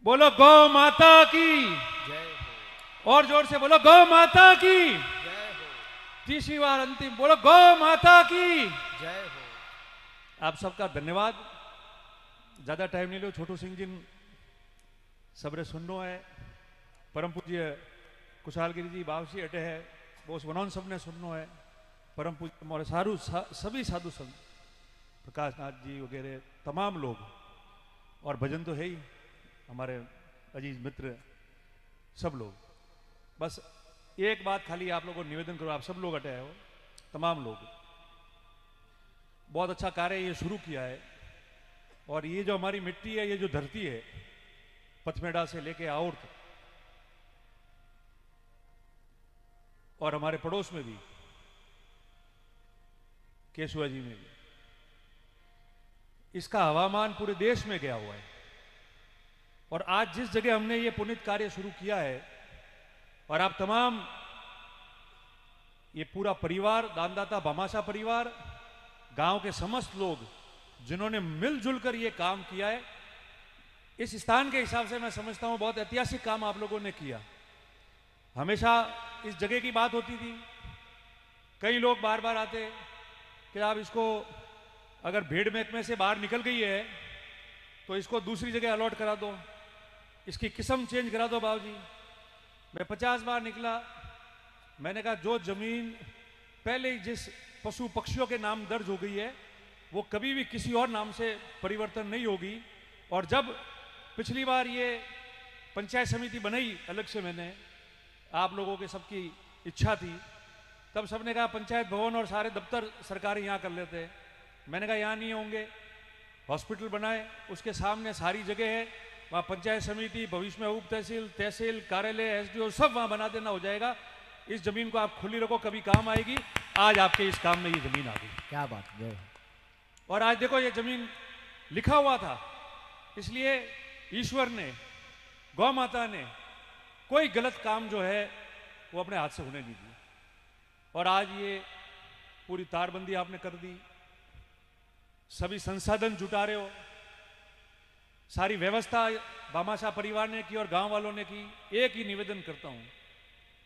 बोलो गौ माता की जय हो। और जोर से बोलो गौ माता की जय हो। तीसरी बार अंतिम बोलो गौ माता की जय हो। आप सबका धन्यवाद। ज्यादा टाइम नहीं लो। छोटू सिंह जी सबरे सुननो है। परम पूज्य कुशालगिरी जी बावसी अटे है वो वनौन सबने सुननो है। परम पूज्य मोरे सारू सभी साधु संत प्रकाश नाथ जी वगैरह तमाम लोग और भजन तो है ही हमारे अजीज मित्र सब लोग। बस एक बात खाली आप लोगों को निवेदन करो, आप सब लोग अटे हो तमाम लोग, बहुत अच्छा कार्य ये शुरू किया है। और ये जो हमारी मिट्टी है, ये जो धरती है पथमेड़ा से लेके आउर तक और हमारे पड़ोस में भी केशुआ जी में भी, इसका हवामान पूरे देश में गया हुआ है। और आज जिस जगह हमने ये पुनीत कार्य शुरू किया है और आप तमाम ये पूरा परिवार दानदाता भामाशाह परिवार गांव के समस्त लोग जिन्होंने मिलजुल कर ये काम किया है, इस स्थान के हिसाब से मैं समझता हूं बहुत ऐतिहासिक काम आप लोगों ने किया। हमेशा इस जगह की बात होती थी, कई लोग बार बार आते कि आप इसको अगर भेड़ महकमे से बाहर निकल गई है तो इसको दूसरी जगह अलॉट करा दो, इसकी किस्म चेंज करा दो बाबूजी। मैं 50 बार निकला, मैंने कहा जो जमीन पहले ही जिस पशु पक्षियों के नाम दर्ज हो गई है वो कभी भी किसी और नाम से परिवर्तन नहीं होगी। और जब पिछली बार ये पंचायत समिति बनाई अलग से, मैंने आप लोगों के सबकी इच्छा थी, तब सबने कहा पंचायत भवन और सारे दफ्तर सरकारी यहाँ कर लेते हैं। मैंने कहा यहाँ नहीं होंगे, हॉस्पिटल बनाए उसके सामने सारी जगह है, वहाँ पंचायत समिति, भविष्य में उप तहसील, तहसील कार्यालय, एसडीओ सब वहाँ बना देना हो जाएगा। इस जमीन को आप खुली रखो, कभी काम आएगी। आज आपके इस काम में ये जमीन आ गई। क्या बात है। और आज देखो ये जमीन लिखा हुआ था, इसलिए ईश्वर ने, गौ माता ने कोई गलत काम जो है वो अपने हाथ से होने नहीं दी। और आज ये पूरी तारबंदी आपने कर दी, सभी संसाधन जुटा रहे हो, सारी व्यवस्था भामाशाह परिवार ने की और गांव वालों ने की। एक ही निवेदन करता हूं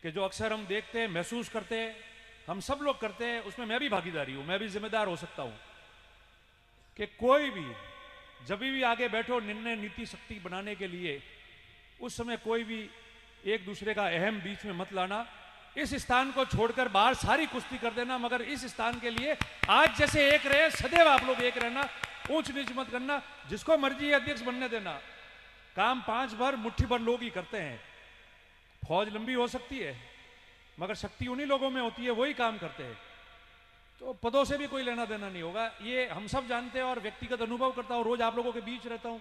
कि जो अक्सर हम देखते हैं, महसूस करते हैं, हम सब लोग करते हैं, उसमें मैं भी भागीदारी हूं, मैं भी जिम्मेदार हो सकता हूं कि कोई भी जब भी आगे बैठो निर्णय नीति शक्ति बनाने के लिए, उस समय कोई भी एक दूसरे का अहम बीच में मत लाना। इस स्थान को छोड़कर बाहर सारी कुश्ती कर देना, मगर इस स्थान के लिए आज जैसे एक रहे, सदैव आप लोग एक रहना, ऊंच नीच मत करना। जिसको मर्जी है अध्यक्ष बनने देना, काम 5 भर मुट्ठी भर लोग ही करते हैं। फौज लंबी हो सकती है मगर शक्ति उन्हीं लोगों में होती है, वही काम करते हैं। तो पदों से भी कोई लेना देना नहीं होगा, ये हम सब जानते हैं। और व्यक्तिगत अनुभव करता हूं, रोज आप लोगों के बीच रहता हूं,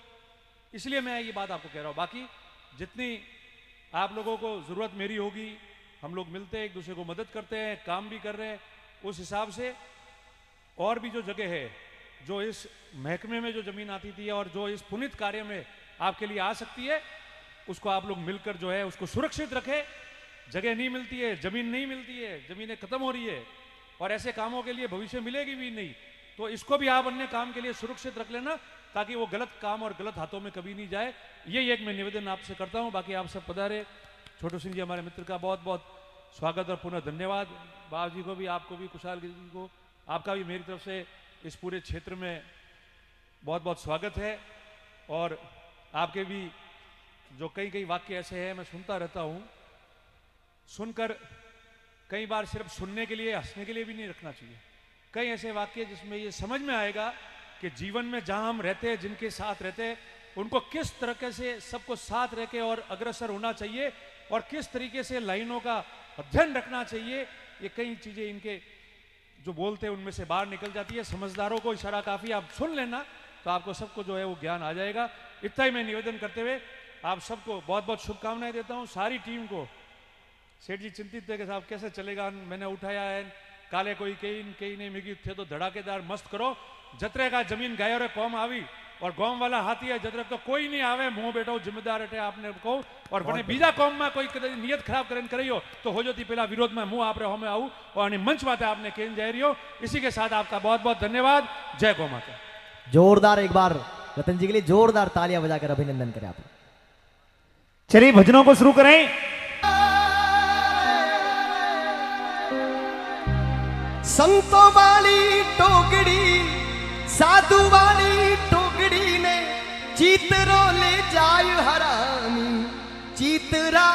इसलिए मैं ये बात आपको कह रहा हूं। बाकी जितनी आप लोगों को जरूरत मेरी होगी, हम लोग मिलते हैं, एक दूसरे को मदद करते हैं, काम भी कर रहे हैं, उस हिसाब से। और भी जो जगह है, जो इस महकमे में जो जमीन आती थी और जो इस पुनीत कार्य में आपके लिए आ सकती है, उसको आप लोग मिलकर जो है उसको सुरक्षित रखें। जगह नहीं मिलती है, जमीन नहीं मिलती है, जमीनें खत्म हो रही है और ऐसे कामों के लिए भविष्य मिलेगी भी नहीं, तो इसको भी आप अन्य काम के लिए सुरक्षित रख लेना, ताकि वो गलत काम और गलत हाथों में कभी नहीं जाए। ये एक मैं निवेदन आपसे करता हूं। बाकी आप सब पधारे। छोटू सिंह जी हमारे मित्र का बहुत बहुत स्वागत और पुनः धन्यवाद। बाबू जी को भी, आपको भी, कुशाल गिरी जी को, आपका भी मेरी तरफ से इस पूरे क्षेत्र में बहुत बहुत स्वागत है। और आपके भी जो कई कई वाक्य ऐसे हैं, मैं सुनता रहता हूं, सुनकर कई बार सिर्फ सुनने के लिए, हंसने के लिए भी नहीं रखना चाहिए। कई ऐसे वाक्य जिसमें ये समझ में आएगा कि जीवन में जहां हम रहते हैं, जिनके साथ रहते हैं, उनको किस तरीके से सबको साथ रह के और अग्रसर होना चाहिए और किस तरीके से लाइनों का अध्ययन रखना चाहिए। ये कई चीजें इनके जो बोलते हैं उनमें से बाहर निकल जाती है। समझदारों को इशारा काफी, आप सुन लेना तो आपको सबको जो है वो ज्ञान आ जाएगा। इतना ही मैं निवेदन करते हुए आप सबको बहुत बहुत शुभकामनाएं देता हूं। सारी टीम को, सेठ जी चिंतित थे कि साहब कैसे चलेगा, मैंने उठाया है, काले कोई कई नहीं मिगी थे तो धड़ाकेदार मस्त करो। जतरे का जमीन गाय और कौम आवी और गांव वाला हाथी है, जतरे तो कोई नहीं आवे, मुंह बैठो जिम्मेदार हटे आपने को। और बने बीजा कौम में कोई नियत खराब करियो तो हो जाती पहला विरोध में मुंह आप रहे मैं आऊं और मंच माते आपने केन जा रही हो। इसी के साथ आपका बहुत बहुत धन्यवाद। जय गौ माता। जोरदार एक बार रतन जी के लिए जोरदार तालियां बजाकर अभिनंदन करें आप। चलिए भजनों को शुरू करें। संतों वाली टोकड़ी साधु वाली टोकड़ी ने चीतरो ले जाय हरामी चीतरा